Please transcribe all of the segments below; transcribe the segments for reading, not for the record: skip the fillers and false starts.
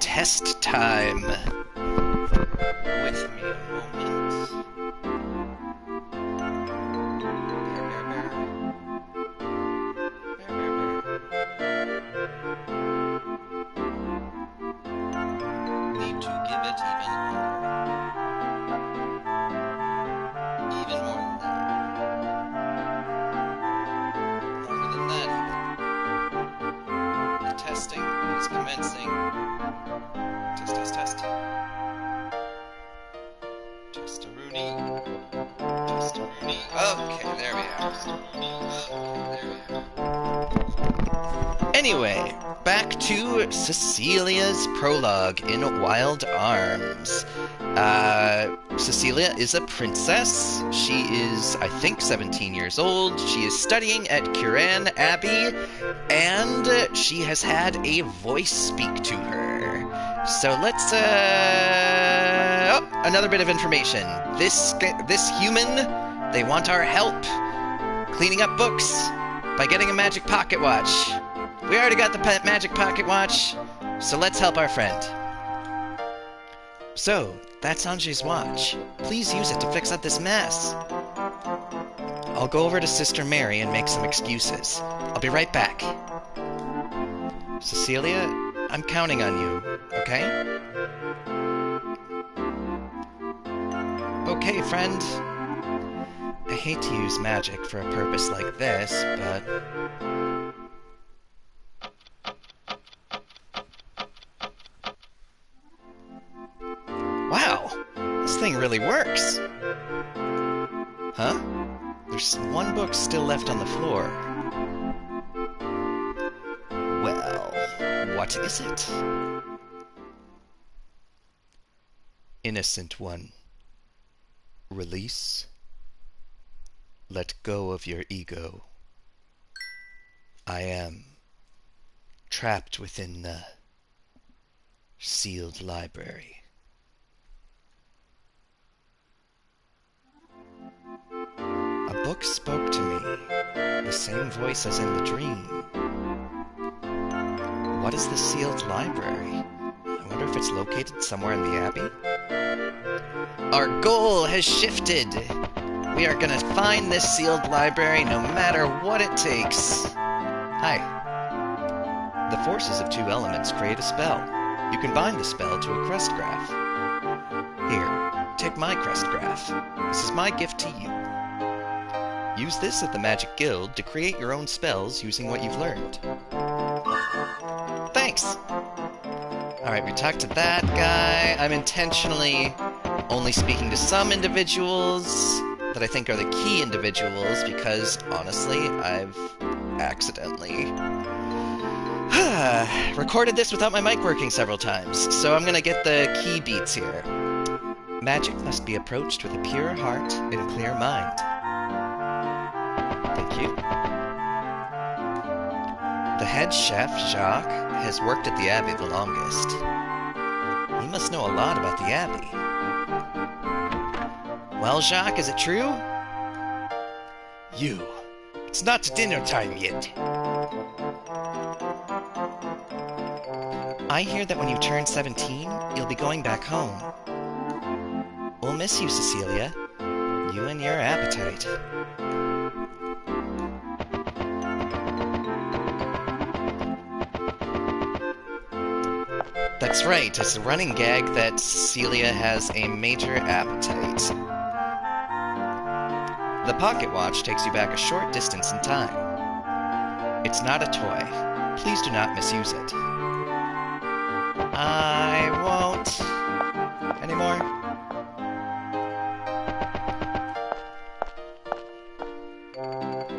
test time. With me a moment. Need to give it even more than that. Longer than that even. The testing is commencing. Test, test, test. Test-a-rooney. Test-a-rooney. Okay, there we are. Anyway, back to Cecilia's prologue in Wild Arms. Cecilia is a princess. She is, I think, 17 years old. She is studying at Kiran Abbey, and she has had a voice speak to her. So let's, oh, another bit of information. This human, they want our help cleaning up books by getting a magic pocket watch. We already got the magic pocket watch, so let's help our friend. So, that's Anjay's watch. Please use it to fix up this mess. I'll go over to Sister Mary and make some excuses. I'll be right back. Cecilia, I'm counting on you, okay? Okay, friend. I hate to use magic for a purpose like this, but... Wow! This thing really works! Huh? There's one book still left on the floor. Well, what is it? Innocent one. Release. Let go of your ego. I am trapped within the sealed library. A book spoke to me, the same voice as in the dream. What is the sealed library? I wonder if it's located somewhere in the Abbey? Our goal has shifted! We are gonna find this sealed library no matter what it takes. Hi. The forces of two elements create a spell. You can bind the spell to a crest graph. Here, take my crest graph. This is my gift to you. Use this at the Magic Guild to create your own spells using what you've learned. Thanks! Alright, we talked to that guy. I'm intentionally only speaking to some individuals that I think are the key individuals because, honestly, I've accidentally recorded this without my mic working several times, so I'm gonna get the key beats here. Magic must be approached with a pure heart and clear mind. Thank you. The head chef, Jacques, has worked at the Abbey the longest. He must know a lot about the Abbey. Well, Jacques, is it true? You. It's not dinner time yet. I hear that when you turn 17, you'll be going back home. We'll miss you, Cecilia. You and your appetite. That's right, it's a running gag that Cecilia has a major appetite. The pocket watch takes you back a short distance in time. It's not a toy. Please do not misuse it. I won't anymore.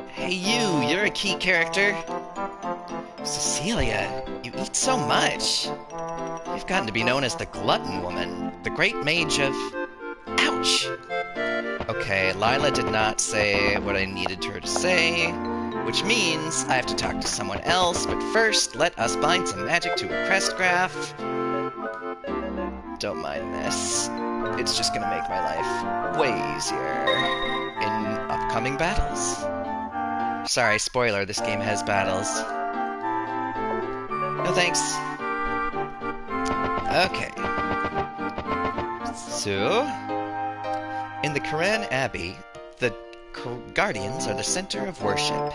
Hey you're a key character. Cecilia, you eat so much. You've gotten to be known as the Glutton Woman, the great mage of... Ouch! Okay, Lila did not say what I needed her to say, which means I have to talk to someone else, but first, let us bind some magic to a crest graph. Don't mind this. It's just gonna make my life way easier in upcoming battles. Sorry, spoiler, this game has battles. No thanks. Okay. So, in the Koran Abbey, the Guardians are the center of worship.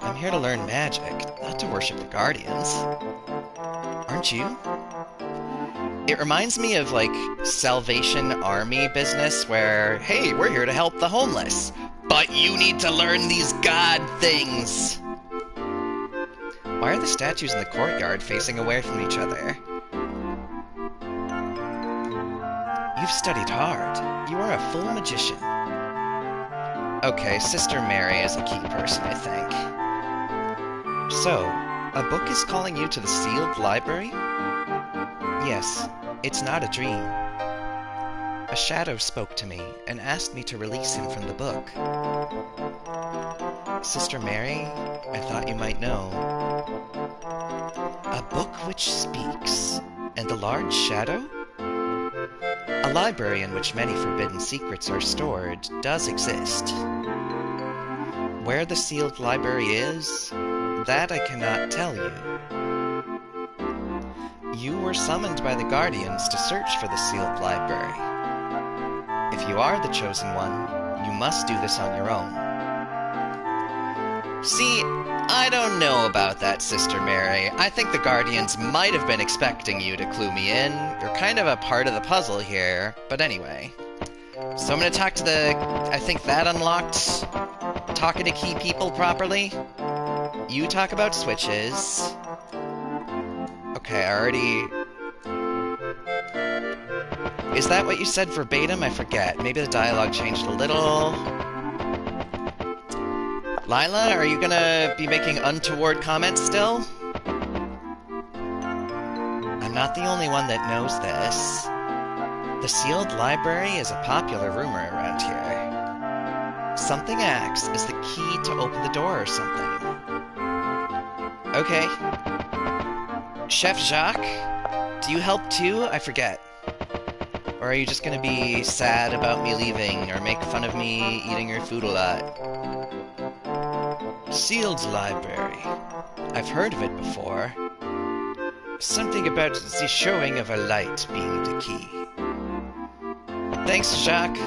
I'm here to learn magic, not to worship the Guardians. Aren't you? It reminds me of, like, Salvation Army business where, hey, we're here to help the homeless, but you need to learn these god things! Why are the statues in the courtyard facing away from each other? You've studied hard. You are a full magician. Okay, Sister Mary is a key person, I think. So, a book is calling you to the sealed library? Yes, it's not a dream. A shadow spoke to me and asked me to release him from the book. Sister Mary, I thought you might know. A book which speaks, and a large shadow? A library in which many forbidden secrets are stored does exist. Where the sealed library is, that I cannot tell you. You were summoned by the Guardians to search for the sealed library. If you are the chosen one, you must do this on your own. See, I don't know about that, Sister Mary. I think the Guardians might have been expecting you to clue me in. You're kind of a part of the puzzle here, but anyway. So I'm gonna talk to the... I think that unlocked talking to key people properly. You talk about switches. Okay, I already... Is that what you said verbatim? I forget. Maybe the dialogue changed a little. Lila, are you gonna be making untoward comments still? I'm not the only one that knows this. The sealed library is a popular rumor around here. Something acts as the key to open the door or something. Okay. Chef Jacques, do you help too? I forget. Or are you just gonna be sad about me leaving, or make fun of me eating your food a lot? Sealed library. I've heard of it before. Something about the showing of a light being the key. Thanks, Jacques.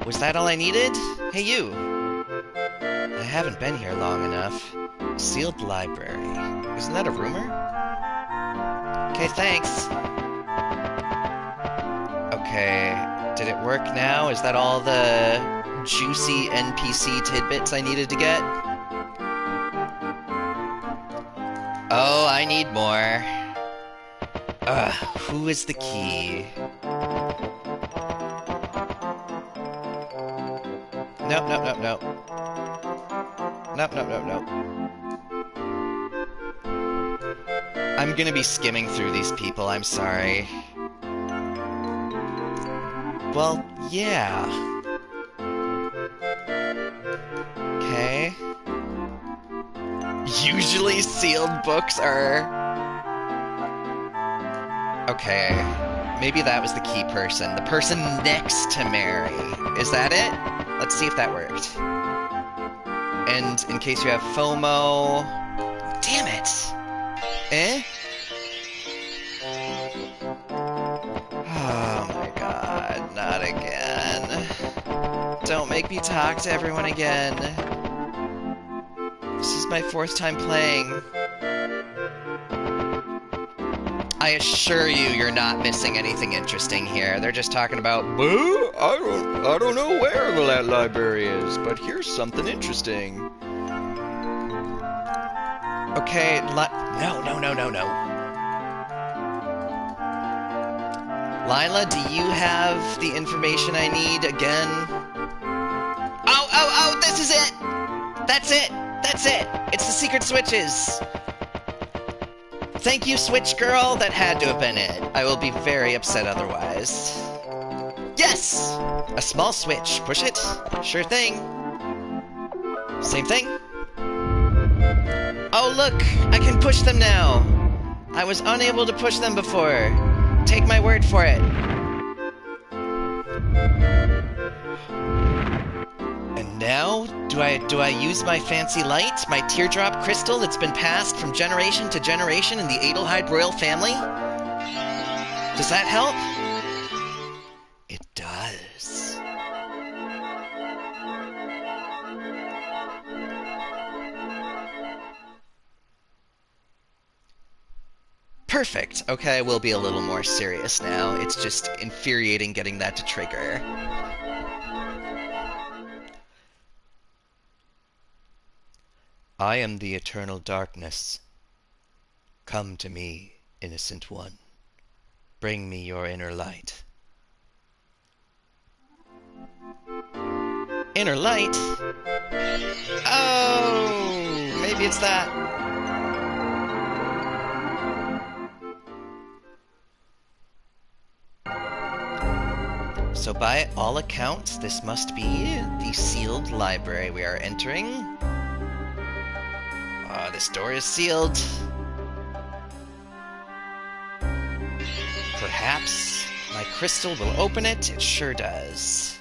Was that all I needed? Hey, you! I haven't been here long enough. Sealed library. Isn't that a rumor? Okay, thanks. Okay, did it work now? Is that all the juicy NPC tidbits I needed to get? Oh, I need more. Who is the key? Nope, nope, nope, nope. Nope, nope, nope, nope. I'm gonna be skimming through these people, I'm sorry. Well, yeah. Okay. Usually sealed books are... Okay. Maybe that was the key person. The person next to Mary. Is that it? Let's see if that worked. And in case you have FOMO... Damn it! Eh? Oh my god, not again. Don't make me talk to everyone again. This is my 4th time playing. I assure you, you're not missing anything interesting here. They're just talking about, I don't know where the library is, but here's something interesting. Okay, no. Lila, do you have the information I need again? Oh, this is it! That's it! It's the secret switches! Thank you, Switch Girl, that had to have been it. I will be very upset otherwise. Yes! A small switch. Push it. Sure thing. Same thing. Oh, look! I can push them now! I was unable to push them before. Take my word for it. And Now, do I use my fancy light, my teardrop crystal that's been passed from generation to generation in the Adelheid royal family? Does that help? It does. Perfect. Okay, I will be a little more serious now. It's just infuriating getting that to trigger. I am the eternal darkness. Come to me, innocent one. Bring me your inner light. Inner light? Oh, maybe it's that. So by all accounts, this must be the sealed library we are entering. This door is sealed. Perhaps my crystal will open it. It sure does.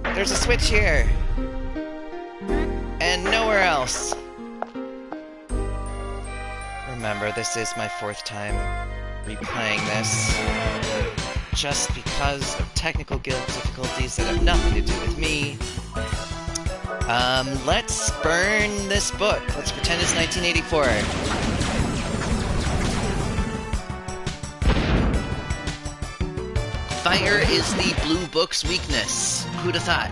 There's a switch here. And nowhere else. Remember, this is my 4th time replaying this. Just because of technical difficulties that have nothing to do with me. Let's burn this book. Let's pretend it's 1984. Fire is the blue book's weakness. Who'd have thought?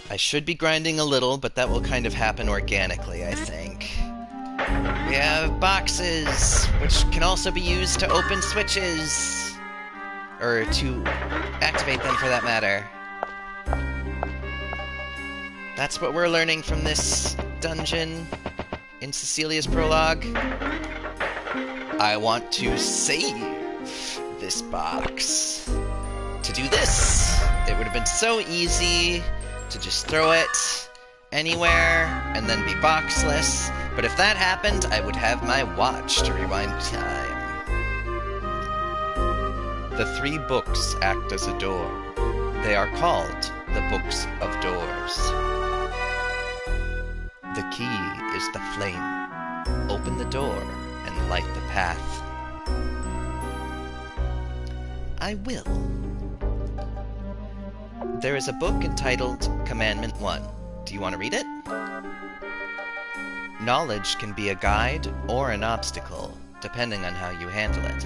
I should be grinding a little, but that will kind of happen organically, I think. We have boxes, which can also be used to open switches. Or to activate them, for that matter. That's what we're learning from this dungeon in Cecilia's prologue. I want to save this box. To do this, it would have been so easy to just throw it anywhere and then be boxless. But if that happened, I would have my watch to rewind time. The 3 books act as a door. They are called the Books of Doors. The key is the flame. Open the door and light the path. I will. There is a book entitled Commandment 1. Do you want to read it? Knowledge can be a guide or an obstacle, depending on how you handle it.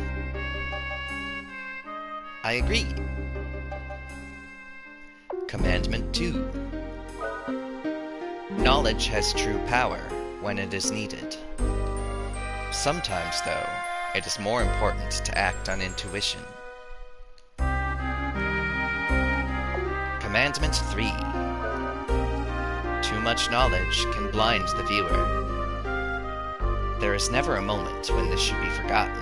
I agree. Commandment 2. Knowledge has true power when it is needed. Sometimes, though, it is more important to act on intuition. Commandment 3. Too much knowledge can blind the viewer. There is never a moment when this should be forgotten.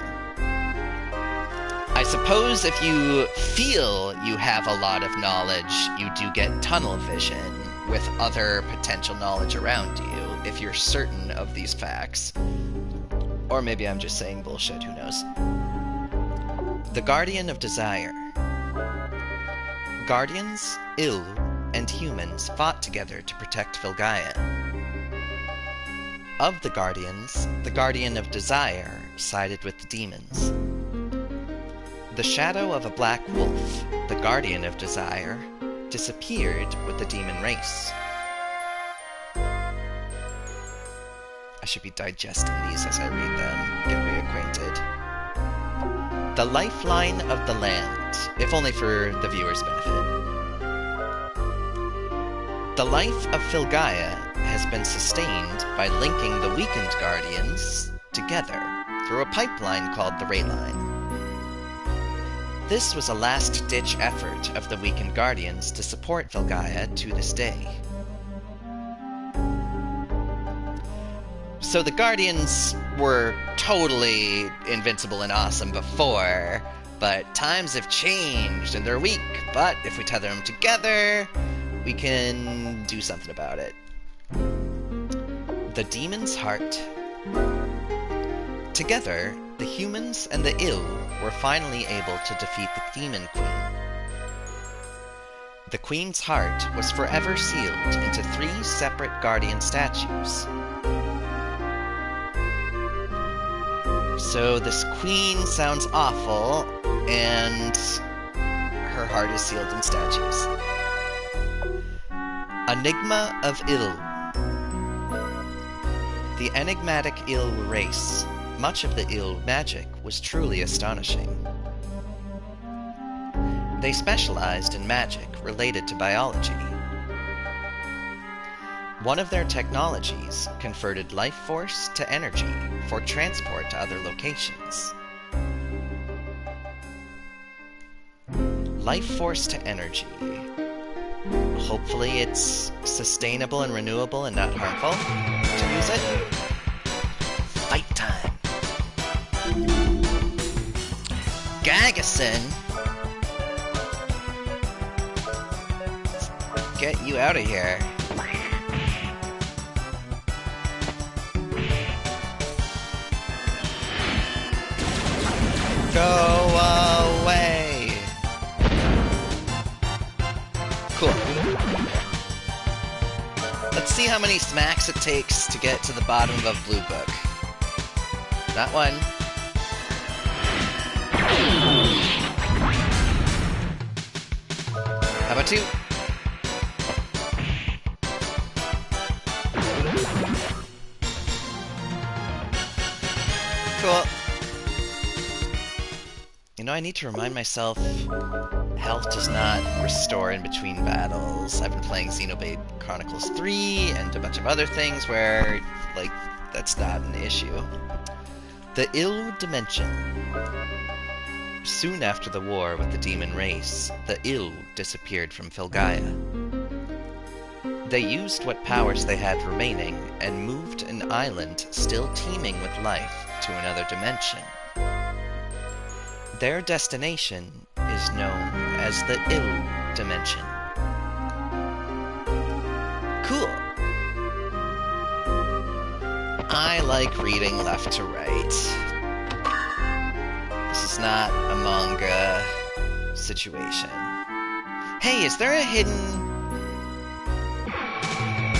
I suppose if you feel you have a lot of knowledge, you do get tunnel vision with other potential knowledge around you, if you're certain of these facts. Or maybe I'm just saying bullshit, who knows. The Guardian of Desire. Guardians, ill, and humans fought together to protect Filgaia. Of the Guardians, the Guardian of Desire sided with the demons. The shadow of a black wolf, the Guardian of Desire, disappeared with the demon race. I should be digesting these as I read them, get reacquainted. The lifeline of the land, if only for the viewer's benefit. The life of Filgaia has been sustained by linking the weakened Guardians together through a pipeline called the Rayline. This was a last-ditch effort of the weakened Guardians to support Filgaia to this day. So the Guardians were totally invincible and awesome before, but times have changed and they're weak, but if we tether them together, we can do something about it. The Demon's Heart. Together, the humans and the ill were finally able to defeat the Demon Queen. The queen's heart was forever sealed into 3 separate guardian statues. So this queen sounds awful, and her heart is sealed in statues. Enigma of Ill. The enigmatic Ill race. Much of the Ill magic was truly astonishing. They specialized in magic related to biology. One of their technologies converted life force to energy for transport to other locations. Life force to energy. Hopefully it's sustainable and renewable and not harmful to use it. Fight time! Gagason! Let's get you out of here. Go away! Cool. Let's see how many smacks it takes to get to the bottom of a blue book. Not one. How about 2? Cool. You know, I need to remind myself health does not restore in between battles. I've been playing Xenoblade Chronicles 3 and a bunch of other things where, like, that's not an issue. The Ill Dimension. Soon after the war with the demon race, the Ill disappeared from Filgaia. They used what powers they had remaining and moved an island still teeming with life to another dimension. Their destination is known as the Ill Dimension. Cool. I like reading left to right. This is not a manga situation. Hey, is there a hidden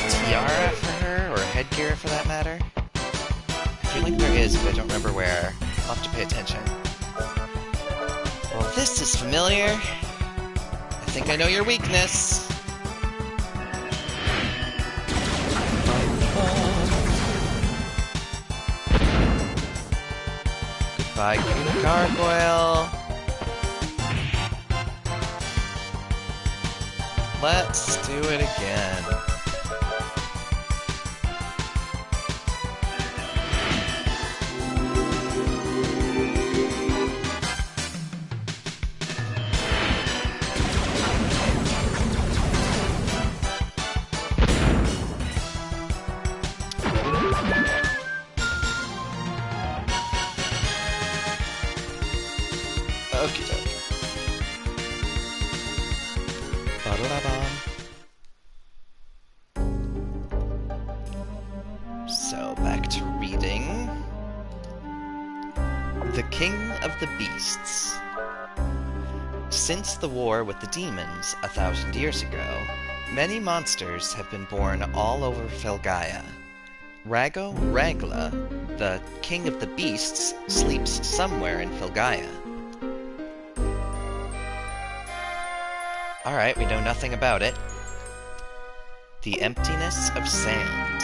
tiara for her, or headgear for that matter? I feel like there is, but I don't remember where. I'll have to pay attention. Well, this is familiar. I think I know your weakness. Goodbye, Green Gargoyle. Let's do it again. Okie dokie. So, back to reading. The King of the Beasts. Since the war with the demons 1,000 years ago, many monsters have been born all over Filgaia. Rago Ragla, the King of the Beasts, sleeps somewhere in Filgaia. Alright, we know nothing about it. The Emptiness of Sand.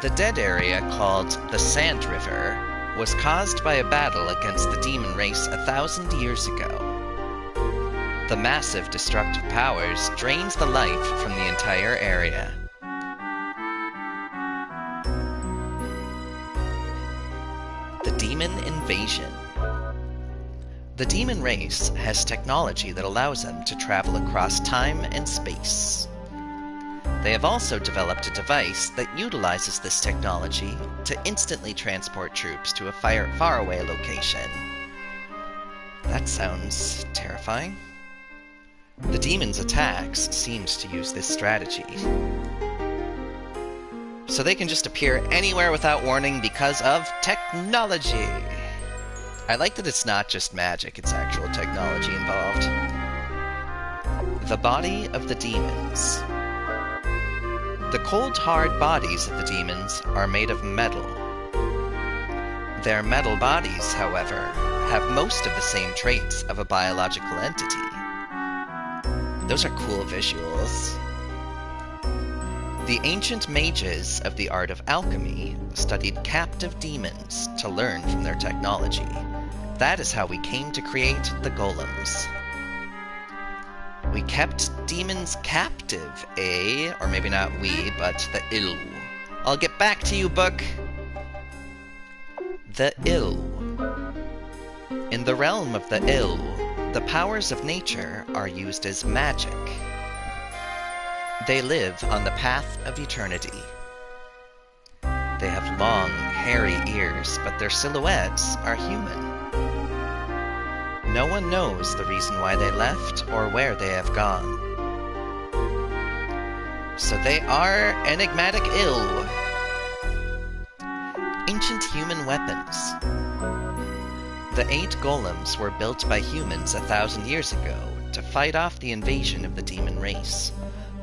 The dead area, called the Sand River, was caused by a battle against the demon race 1,000 years ago. The massive destructive powers drains the life from the entire area. The Demon Invasion. The demon race has technology that allows them to travel across time and space. They have also developed a device that utilizes this technology to instantly transport troops to a faraway location. That sounds terrifying. The demon's attacks seems to use this strategy. So they can just appear anywhere without warning because of technology. I like that it's not just magic, it's actual technology involved. The body of the demons. The cold, hard bodies of the demons are made of metal. Their metal bodies, however, have most of the same traits of a biological entity. Those are cool visuals. The ancient mages of the art of alchemy studied captive demons to learn from their technology. That is how we came to create the golems. We kept demons captive, eh? Or maybe not we, but the ill. I'll get back to you, book. The ill. In the realm of the ill, the powers of nature are used as magic. They live on the path of eternity. They have long, hairy ears, but their silhouettes are human. No one knows the reason why they left or where they have gone. So they are enigmatic ill. Ancient human weapons. The 8 golems were built by humans 1,000 years ago to fight off the invasion of the demon race.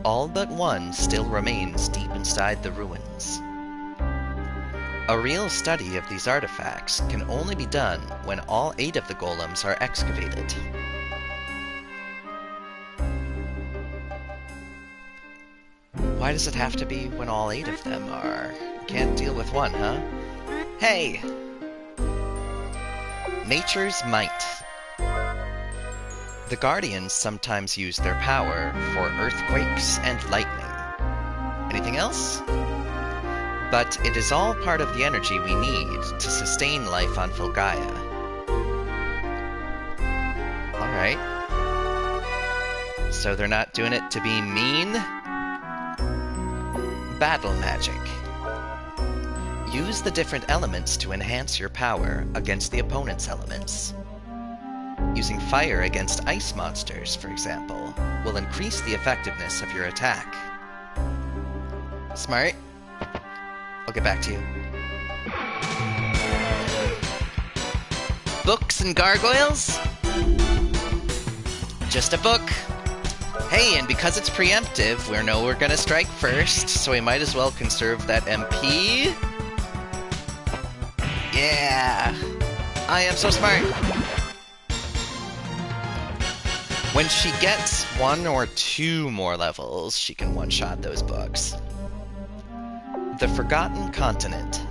All but one still remains deep inside the ruins. A real study of these artifacts can only be done when all 8 of the golems are excavated. Why does it have to be when all 8 of them are? You can't deal with one, huh? Hey! Nature's might. The Guardians sometimes use their power for earthquakes and lightning. Anything else? But it is all part of the energy we need to sustain life on Fulgaia. Alright. So they're not doing it to be mean? Battle magic. Use the different elements to enhance your power against the opponent's elements. Using fire against ice monsters, for example, will increase the effectiveness of your attack. Smart. I'll get back to you. Books and gargoyles? Just a book. Hey, and because it's preemptive, we know we're gonna strike first, so we might as well conserve that MP. Yeah! I am so smart! When she gets 1 or 2 more levels, she can one-shot those books. The Forgotten Continent.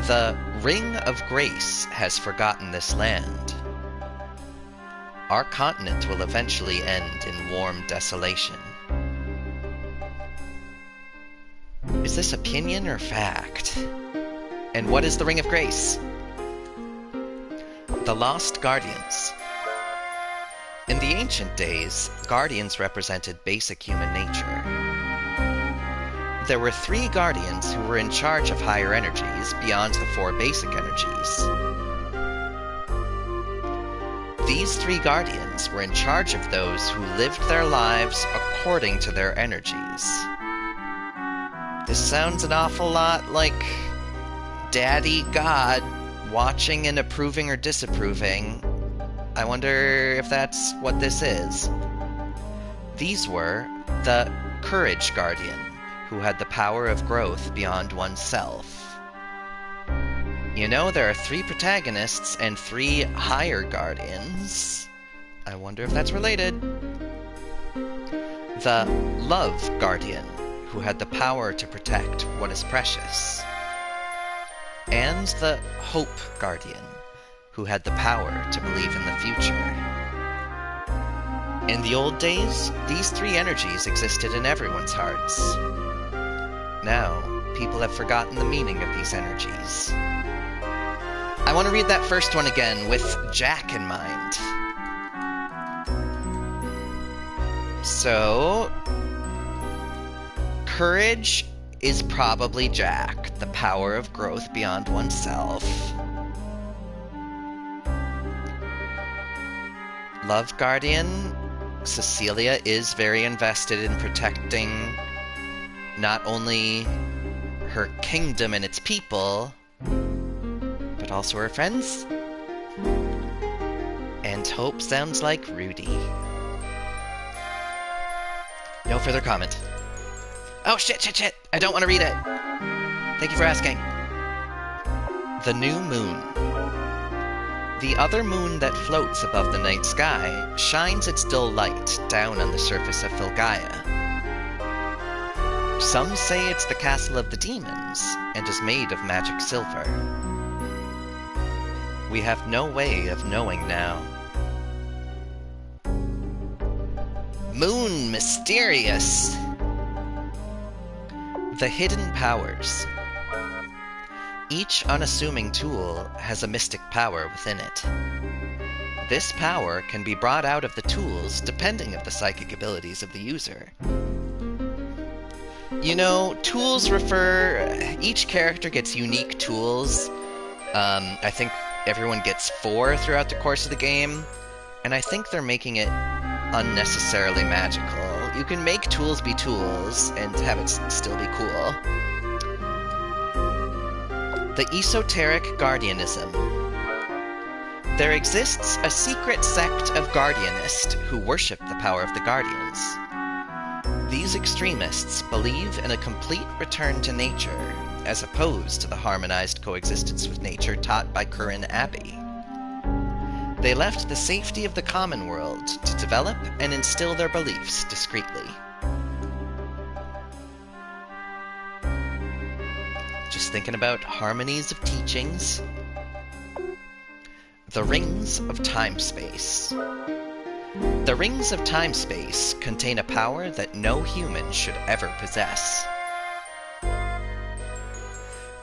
The Ring of Grace has forgotten this land. Our continent will eventually end in warm desolation. Is this opinion or fact? And what is the Ring of Grace? The Lost Guardians. In the ancient days, guardians represented basic human nature. There were 3 guardians who were in charge of higher energies beyond the 4 basic energies. These 3 guardians were in charge of those who lived their lives according to their energies. This sounds an awful lot like Daddy God watching and approving or disapproving. I wonder if that's what this is. These were the Courage Guardian, who had the power of growth beyond oneself. You know, there are 3 protagonists and 3 higher guardians. I wonder if that's related. The Love Guardian, who had the power to protect what is precious. And the Hope Guardian, who had the power to believe in the future. In the old days, these 3 energies existed in everyone's hearts. Now, people have forgotten the meaning of these energies. I want to read that first one again with Jack in mind. So, courage is probably Jack, the power of growth beyond oneself. Love Guardian, Cecilia is very invested in protecting not only her kingdom and its people, but also her friends. And Hope sounds like Rudy. No further comment. Oh, shit! I don't want to read it! Thank you for asking. The new moon. The other moon that floats above the night sky shines its dull light down on the surface of Filgaia. Some say it's the castle of the demons, and is made of magic silver. We have no way of knowing now. Moon mysterious! The hidden powers. Each unassuming tool has a mystic power within it. This power can be brought out of the tools depending on the psychic abilities of the user. You know, tools refer... Each character gets unique tools. I think everyone gets 4 throughout the course of the game, and I think they're making it unnecessarily magical. You can make tools be tools and have it still be cool. The esoteric guardianism. There exists a secret sect of guardianists who worship the power of the guardians. These extremists believe in a complete return to nature, as opposed to the harmonized coexistence with nature taught by Curran Abbey. They left the safety of the common world to develop and instill their beliefs discreetly. Just thinking about harmonies of teachings. The Rings of Time-Space. The Rings of Time-Space contain a power that no human should ever possess.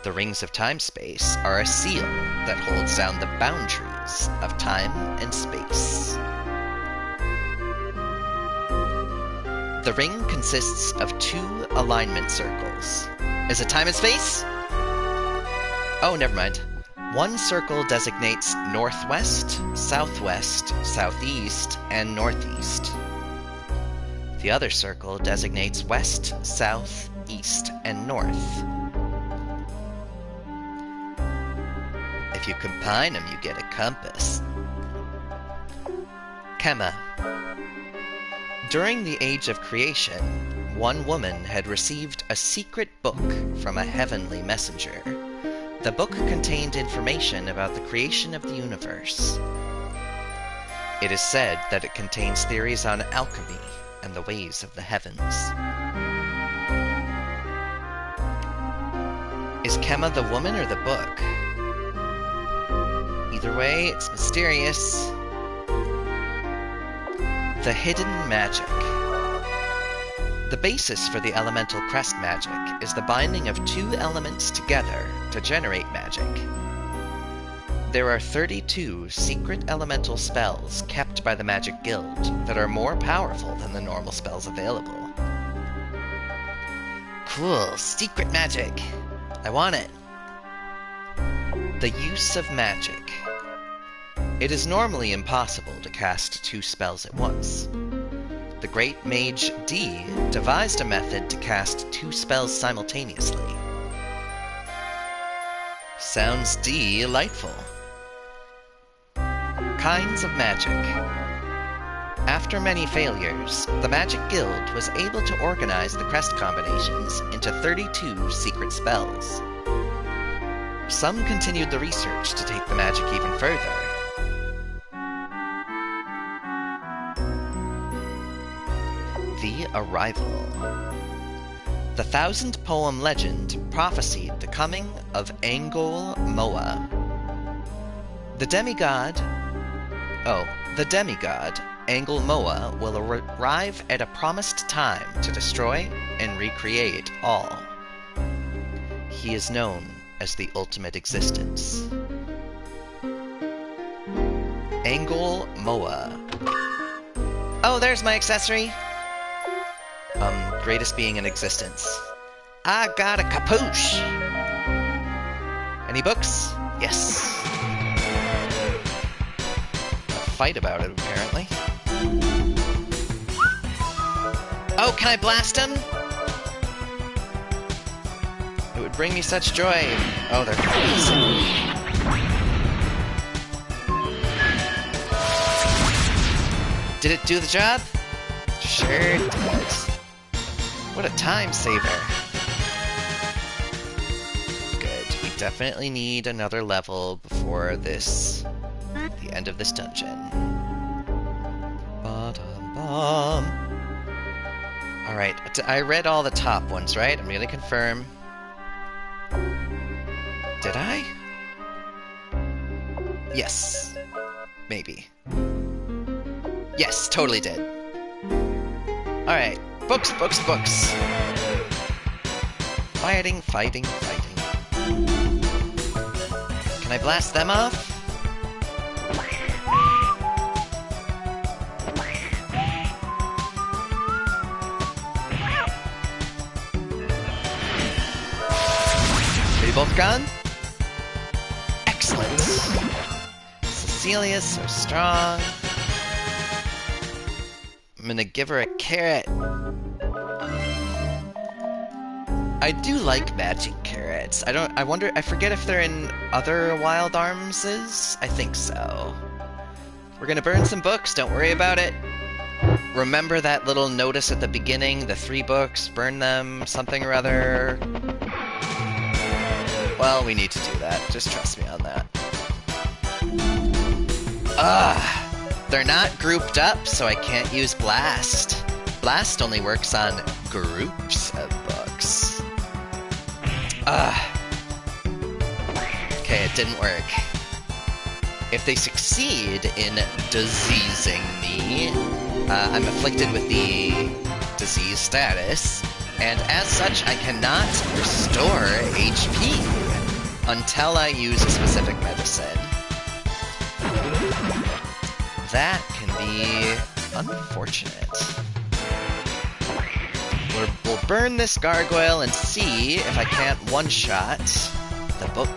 The Rings of Time-Space are a seal that holds down the boundaries of time and space. The ring consists of 2 alignment circles. Is it time and space? Oh, never mind. One circle designates northwest, southwest, southeast, and northeast. The other circle designates west, south, east, and north. If you combine them, you get a compass. Kema. During the Age of Creation, one woman had received a secret book from a heavenly messenger. The book contained information about the creation of the universe. It is said that it contains theories on alchemy and the ways of the heavens. Is Kema the woman or the book? Either way, it's mysterious. The hidden magic. The basis for the elemental crest magic is the binding of 2 elements together to generate magic. There are 32 secret elemental spells kept by the Magic Guild that are more powerful than the normal spells available. Cool, secret magic. I want it. The use of magic. It is normally impossible to cast 2 spells at once. The great mage D devised a method to cast 2 spells simultaneously. Sounds delightful. Kinds of magic. After many failures, the Magic Guild was able to organize the crest combinations into 32 secret spells. Some continued the research to take the magic even further. The Arrival. The 1000-poem legend prophesied the coming of Angol Moa. The demigod, Angol Moa, will arrive at a promised time to destroy and recreate all. He is known as the Ultimate Existence. Angol Moa. Oh, there's my accessory! Greatest being in existence. I got a capuche! Any books? Yes. A fight about it, apparently. Oh, can I blast him? It would bring me such joy. Oh, they're crazy. Did it do the job? Sure it does. What a time saver. Good. We definitely need another level before the end of this dungeon. Ba-dum-bum. Alright, I read all the top ones, right? I'm gonna confirm. Did I? Yes. Maybe. Yes, totally did. Alright. Books, books, books. Fighting, fighting, fighting. Can I blast them off? Are you both gone? Excellent. Cecilia's so strong. I'm gonna give her a carrot. I do like magic carrots. I forget if they're in other Wild Armses? I think so. We're gonna burn some books, don't worry about it. Remember that little notice at the beginning, the 3 books, burn them, something or other. Well, we need to do that, just trust me on that. They're not grouped up, so I can't use Blast. Blast only works on groups of books. Okay, it didn't work. If they succeed in diseasing me, I'm afflicted with the disease status, and as such, I cannot restore HP until I use a specific medicine. That can be unfortunate. We'll burn this gargoyle and see if I can't one-shot the book.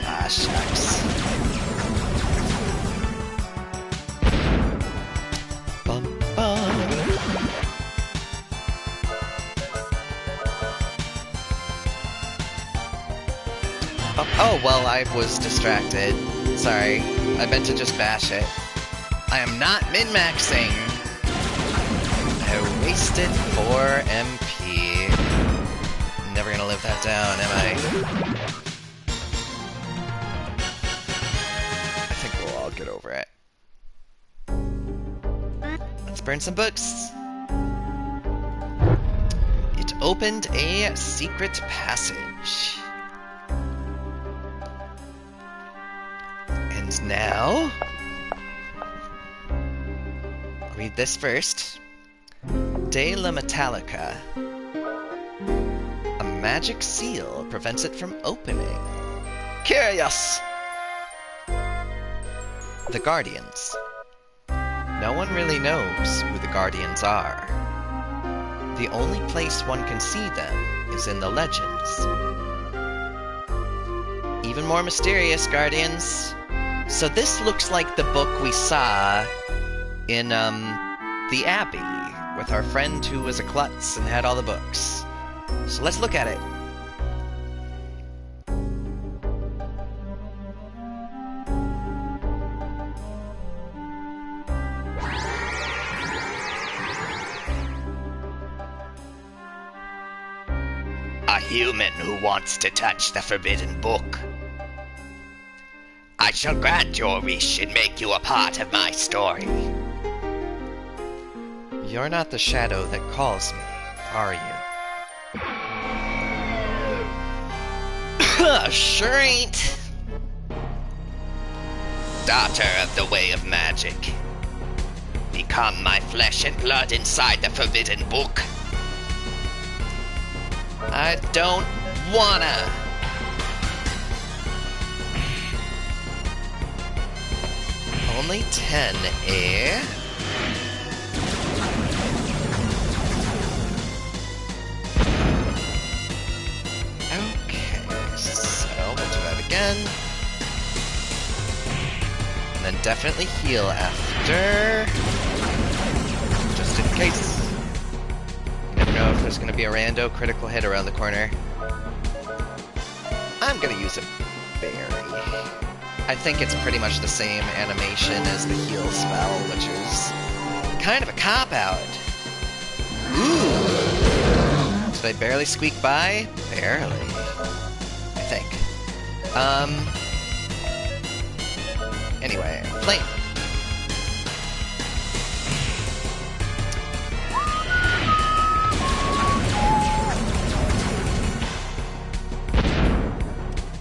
Ah, shucks. Bum, bum. Oh, well, I was distracted. Sorry. I meant to just bash it. I am not min-maxing! I wasted 4 MP. I'm never gonna live that down, am I? I think we'll all get over it. Let's burn some books. It opened a secret passage. And now... I'll read this first. De la Metallica. A magic seal prevents it from opening. Curious! The Guardians. No one really knows who the Guardians are. The only place one can see them is in the legends. Even more mysterious, Guardians. So this looks like the book we saw in, the Abbey, with our friend who was a klutz and had all the books. So let's look at it. A human who wants to touch the forbidden book. I shall grant your wish and make you a part of my story. You're not the shadow that calls me, are you? Sure ain't. Daughter of the Way of Magic, become my flesh and blood inside the forbidden book. I don't wanna. Only 10, eh? Okay, so we'll do that again. And then definitely heal after. Just in case. You never know if there's gonna be a rando critical hit around the corner. I'm gonna use a berry. I think it's pretty much the same animation as the heal spell, which is kind of a cop-out. Ooh! Did I barely squeak by? Barely. I think. Anyway, flame.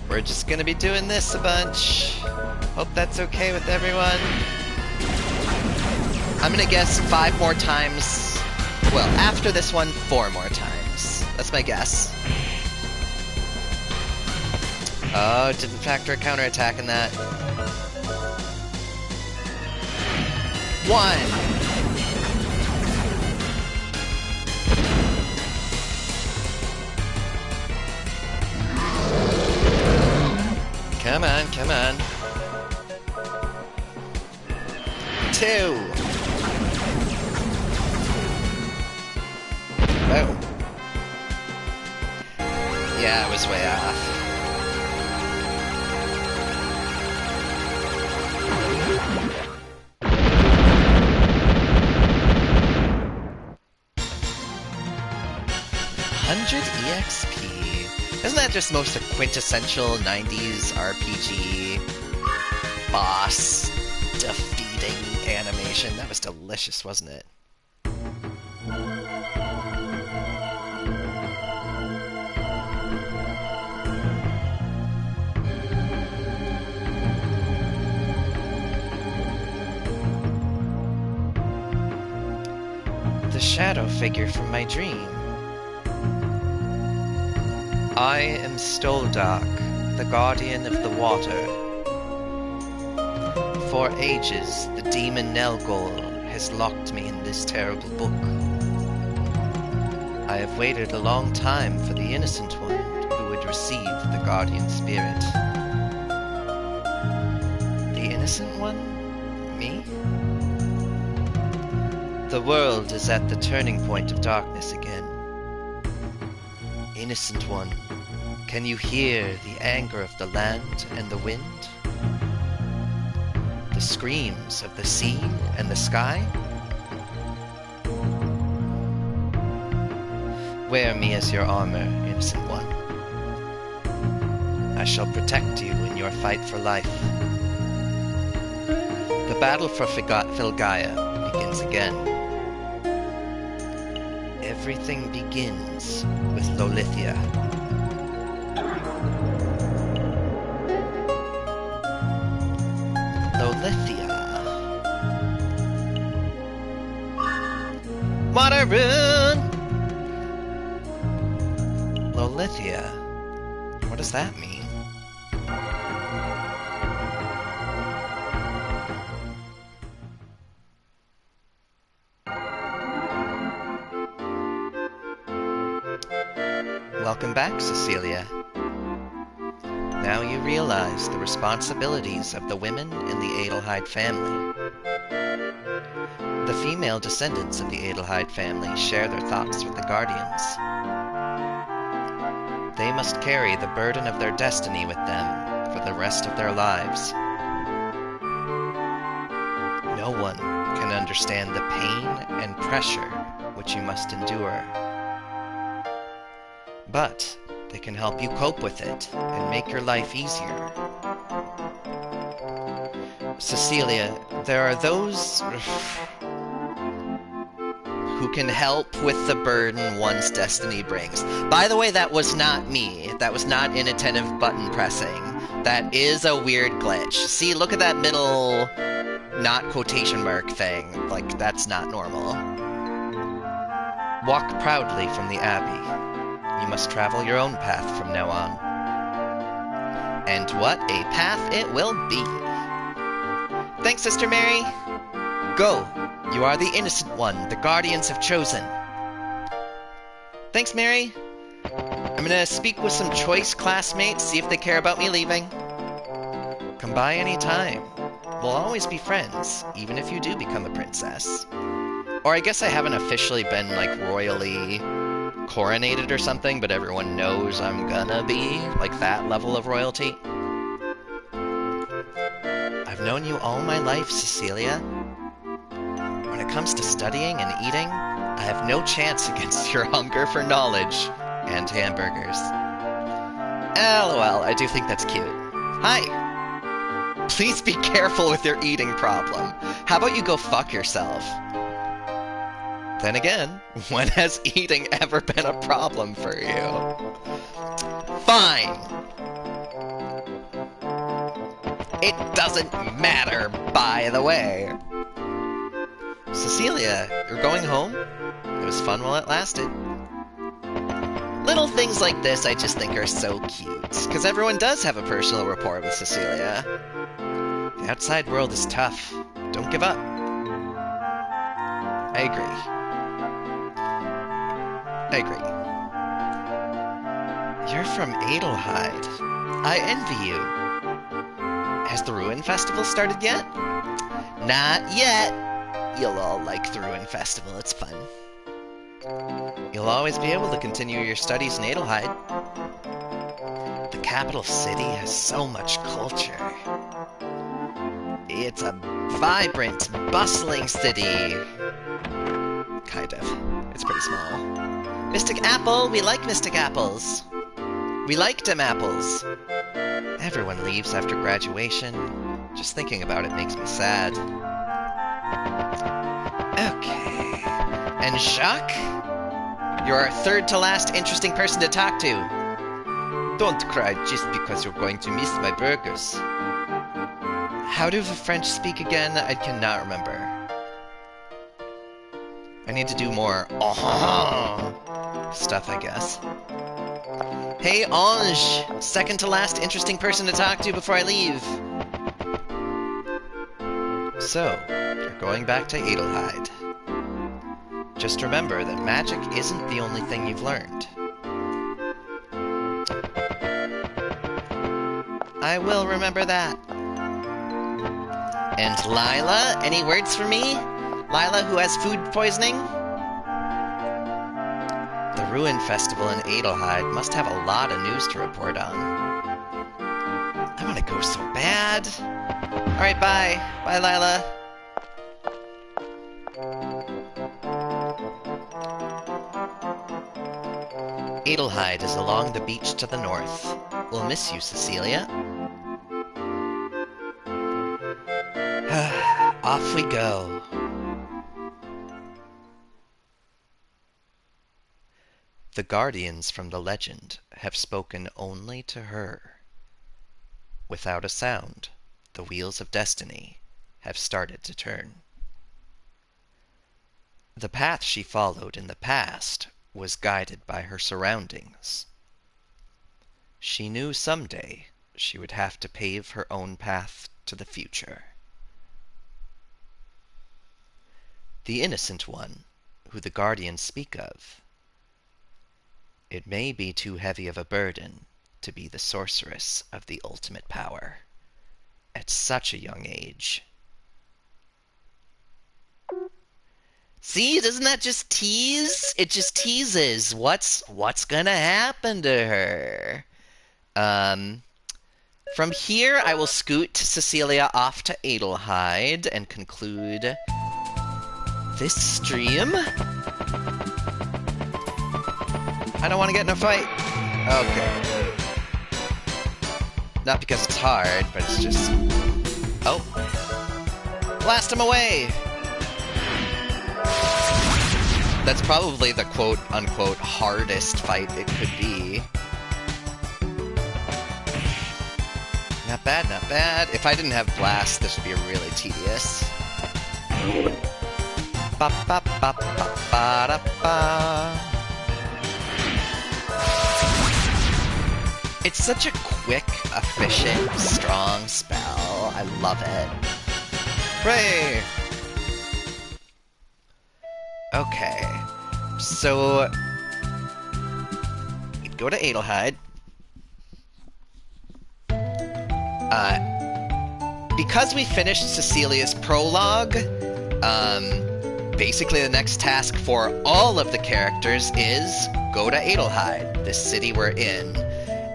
We're just gonna be doing this a bunch. Hope that's okay with everyone. I'm gonna guess 5 more times. Well, after this one, 4 more times. That's my guess. Oh, didn't factor a counterattack in that. 1! Come on, come on. 2! Oh. Yeah, I was way off. EXP. Isn't that just most a quintessential 90s RPG boss defeating animation? That was delicious, wasn't it? The shadow figure from my dream. I am Stoldark, the guardian of the water. For ages, the demon Nelgol has locked me in this terrible book. I have waited a long time for the innocent one who would receive the guardian spirit. The innocent one? Me? The world is at the turning point of darkness again. Innocent one, can you hear the anger of the land and the wind? The screams of the sea and the sky? Wear me as your armor, innocent one. I shall protect you in your fight for life. The battle for Filgaia begins again. Everything begins with Lolithia. Lolithia. Water rune! Lolithia. What does that mean? Welcome back, Cecilia. Now you realize the responsibilities of the women in the Adelheid family. The female descendants of the Adelheid family share their thoughts with the Guardians. They must carry the burden of their destiny with them for the rest of their lives. No one can understand the pain and pressure which you must endure. But they can help you cope with it and make your life easier. Cecilia, there are those who can help with the burden one's destiny brings. By the way, that was not me. That was not inattentive button pressing. That is a weird glitch. See, look at that middle not quotation mark thing. Like, that's not normal. Walk proudly from the Abbey. You must travel your own path from now on. And what a path it will be. Thanks, Sister Mary. Go. You are the innocent one the Guardians have chosen. Thanks, Mary. I'm gonna speak with some choice classmates, see if they care about me leaving. Come by any time. We'll always be friends, even if you do become a princess. Or I guess I haven't officially been, like, royally coronated or something, but everyone knows I'm gonna be, like, that level of royalty. I've known you all my life, Cecilia. When it comes to studying and eating, I have no chance against your hunger for knowledge and hamburgers. LOL, I do think that's cute. Hi. Please be careful with your eating problem. How about you go fuck yourself? Then again, when has eating ever been a problem for you? Fine. It doesn't matter, by the way. Cecilia, you're going home? It was fun while it lasted. Little things like this I just think are so cute, because everyone does have a personal rapport with Cecilia. The outside world is tough. Don't give up. I agree. You're from Adelheid. I envy you. Has the Ruin Festival started yet? Not yet. You'll all like the Ruin Festival, it's fun. You'll always be able to continue your studies in Adelheid. The capital city has so much culture. It's a vibrant, bustling city. Kind of. It's pretty small. Mystic Apple, we like Mystic Apples. We like them apples. Everyone leaves after graduation. Just thinking about it makes me sad. Okay. And Jacques? You're our third to last interesting person to talk to. Don't cry just because you're going to miss my burgers. How do the French speak again? I cannot remember. I need to do more stuff, I guess. Hey, Ange! Second to last interesting person to talk to before I leave. So, you're going back to Adelheid. Just remember that magic isn't the only thing you've learned. I will remember that. And Lila, any words for me? Lila, who has food poisoning? The Ruin Festival in Adelheid must have a lot of news to report on. I want to go so bad. Alright, bye. Bye, Lila. Adelheid is along the beach to the north. We'll miss you, Cecilia. Off we go. The guardians from the legend have spoken only to her. Without a sound, the wheels of destiny have started to turn. The path she followed in the past was guided by her surroundings. She knew someday she would have to pave her own path to the future. The innocent one, who the guardians speak of, it may be too heavy of a burden to be the sorceress of the ultimate power at such a young age. See, doesn't that just tease? It just teases what's gonna happen to her. From here, I will scoot Cecilia off to Adelheid and conclude this stream. I don't want to get in a fight. Okay. Not because it's hard, but it's just... Oh. Blast him away! That's probably the quote-unquote hardest fight it could be. Not bad, not bad. If I didn't have Blast, this would be really tedious. Ba ba ba ba ba da ba. It's such a quick, efficient, strong spell. I love it. Hooray! Okay, so we'd go to Adelheid. Because we finished Cecilia's prologue, basically the next task for all of the characters is go to Adelheid, this city we're in.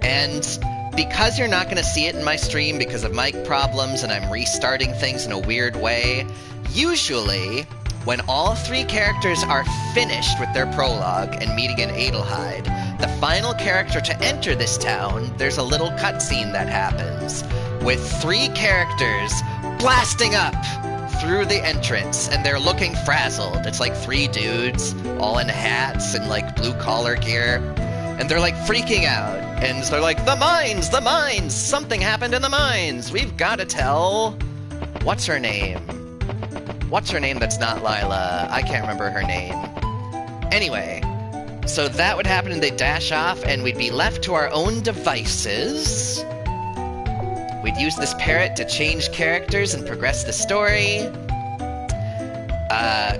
And because you're not going to see it in my stream because of mic problems and I'm restarting things in a weird way, usually When all 3 characters are finished with their prologue and meeting in Adelheid, the final character to enter this town, there's a little cutscene that happens, with 3 characters blasting up through the entrance, and they're looking frazzled. It's like 3 dudes, all in hats and like blue-collar gear, and they're like freaking out, and they're like, the mines, something happened in the mines, we've got to tell... What's her name that's not Lila? I can't remember her name. Anyway, so that would happen and they'd dash off and we'd be left to our own devices. We'd use this parrot to change characters and progress the story.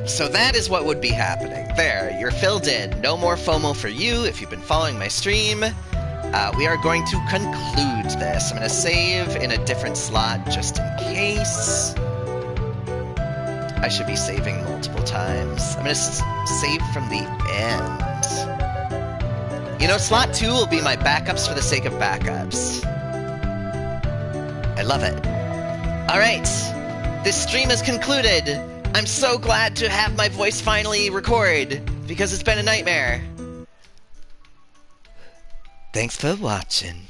So that is what would be happening. There, you're filled in. No more FOMO for you if you've been following my stream. We are going to conclude this. I'm going to save in a different slot just in case. I should be saving multiple times. I'm going to save from the end. You know, slot 2 will be my backups for the sake of backups. I love it. Alright, this stream is concluded. I'm so glad to have my voice finally record, because it's been a nightmare. Thanks for watching.